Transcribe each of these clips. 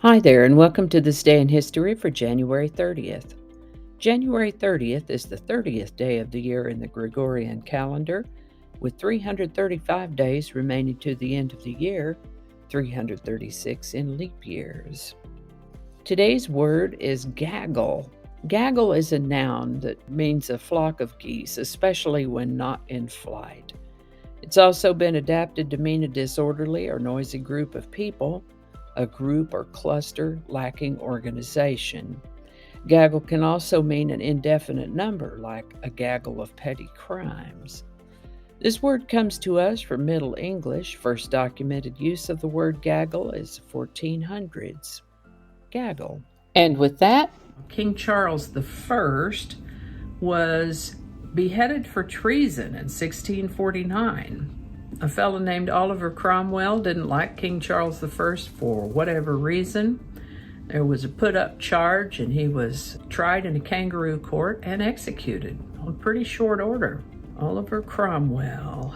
Hi there, and welcome to this day in history for January 30th. January 30th is the 30th day of the year in the Gregorian calendar, with 335 days remaining to the end of the year, 336 in leap years. Today's word is gaggle. Gaggle is a noun that means a flock of geese, especially when not in flight. It's also been adapted to mean a disorderly or noisy group of people, a group or cluster lacking organization. Gaggle can also mean an indefinite number, like a gaggle of petty crimes. This word comes to us from Middle English. First documented use of the word gaggle is 1400s. Gaggle. And with that, King Charles I was beheaded for treason in 1649. A fellow named Oliver Cromwell didn't like King Charles I for whatever reason. There was a put-up charge, and he was tried in a kangaroo court and executed on pretty short order. Oliver Cromwell.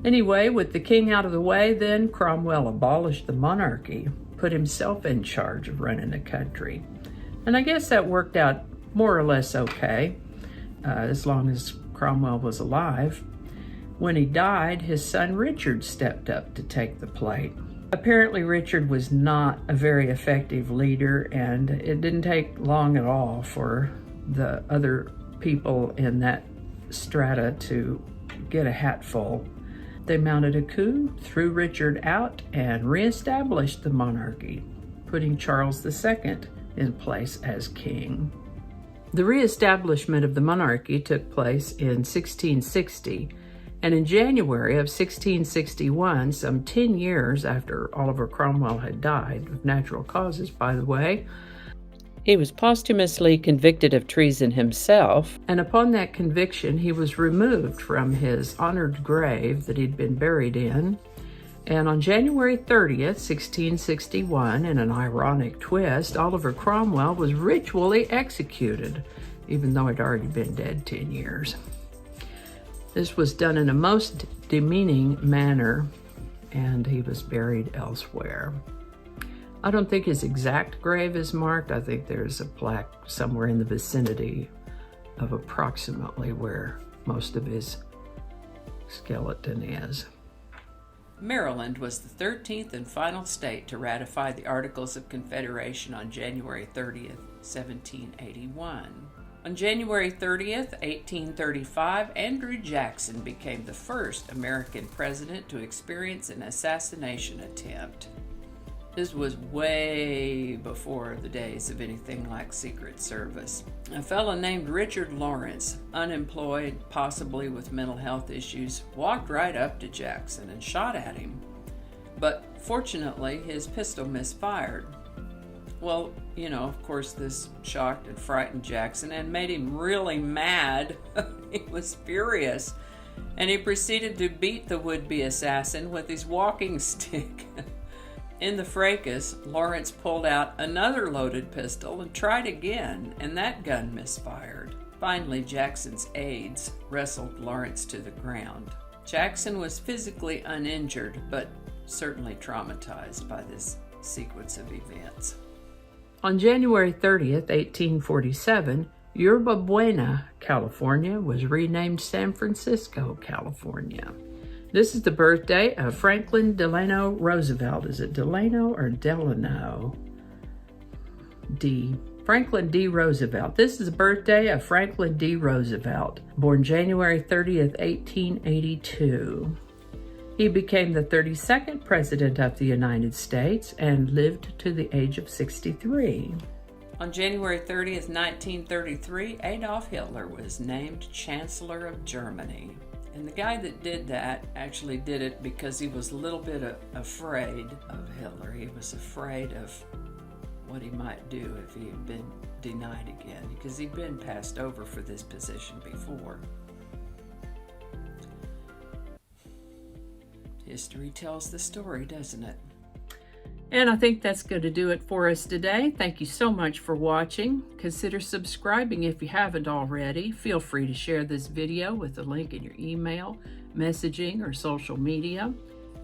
Anyway, with the king out of the way, then Cromwell abolished the monarchy, put himself in charge of running the country. And I guess that worked out more or less okay, as long as Cromwell was alive. When he died, his son Richard stepped up to take the plate. Apparently, Richard was not a very effective leader, and it didn't take long at all for the other people in that strata to get a hatful. They mounted a coup, threw Richard out, and reestablished the monarchy, putting Charles II in place as king. The reestablishment of the monarchy took place in 1660, and in January of 1661, some 10 years after Oliver Cromwell had died, of natural causes, by the way, he was posthumously convicted of treason himself, and upon that conviction, he was removed from his honored grave that he'd been buried in. And on January 30th, 1661, in an ironic twist, Oliver Cromwell was ritually executed, even though he'd already been dead 10 years. This was done in a most demeaning manner, and he was buried elsewhere. I don't think his exact grave is marked. I think there's a plaque somewhere in the vicinity of approximately where most of his skeleton is. Maryland was the 13th and final state to ratify the Articles of Confederation on January 30th, 1781. On January 30th, 1835, Andrew Jackson became the first American president to experience an assassination attempt. This was way before the days of anything like Secret Service. A fellow named Richard Lawrence, unemployed, possibly with mental health issues, walked right up to Jackson and shot at him. But fortunately, his pistol misfired. Well, of course, this shocked and frightened Jackson and made him really mad. He was furious, and he proceeded to beat the would-be assassin with his walking stick. In the fracas, Lawrence pulled out another loaded pistol and tried again, and that gun misfired. Finally, Jackson's aides wrestled Lawrence to the ground. Jackson was physically uninjured, but certainly traumatized by this sequence of events. On January 30th, 1847, Yerba Buena, California, was renamed San Francisco, California. This is the birthday of Franklin Delano Roosevelt. Is it Delano or Delano? Franklin D. Roosevelt. This is the birthday of Franklin D. Roosevelt, born January 30th, 1882. He became the 32nd President of the United States and lived to the age of 63. On January 30th, 1933, Adolf Hitler was named Chancellor of Germany. And the guy that did that actually did it because he was a little bit afraid of Hitler. He was afraid of what he might do if he had been denied again, because he'd been passed over for this position before. History tells the story, doesn't it? And I think that's going to do it for us today. Thank you so much for watching. Consider subscribing if you haven't already. Feel free to share this video with a link in your email, messaging, or social media.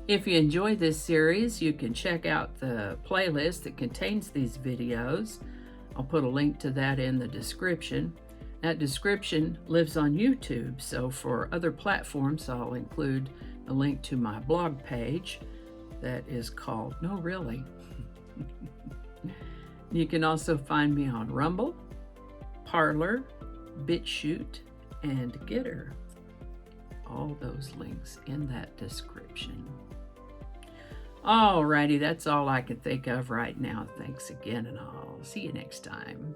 If you enjoy this series, you can check out the playlist that contains these videos. I'll put a link to that in the description. That description lives on YouTube, so for other platforms, I'll include a link to my blog page that is called No Really. You can also find me on Rumble, Parler, BitChute, and Getter. All those links in that description. Alrighty, that's all I can think of right now. Thanks again, and I'll see you next time.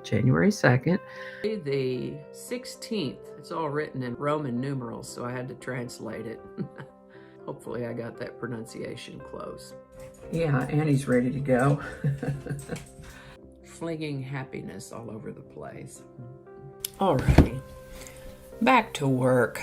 January 2nd, the 16th. It's all written in Roman numerals, so I had to translate it. Hopefully I got that pronunciation close. Yeah, Annie's ready to go. Flinging happiness all over the place. Alrighty, back to work.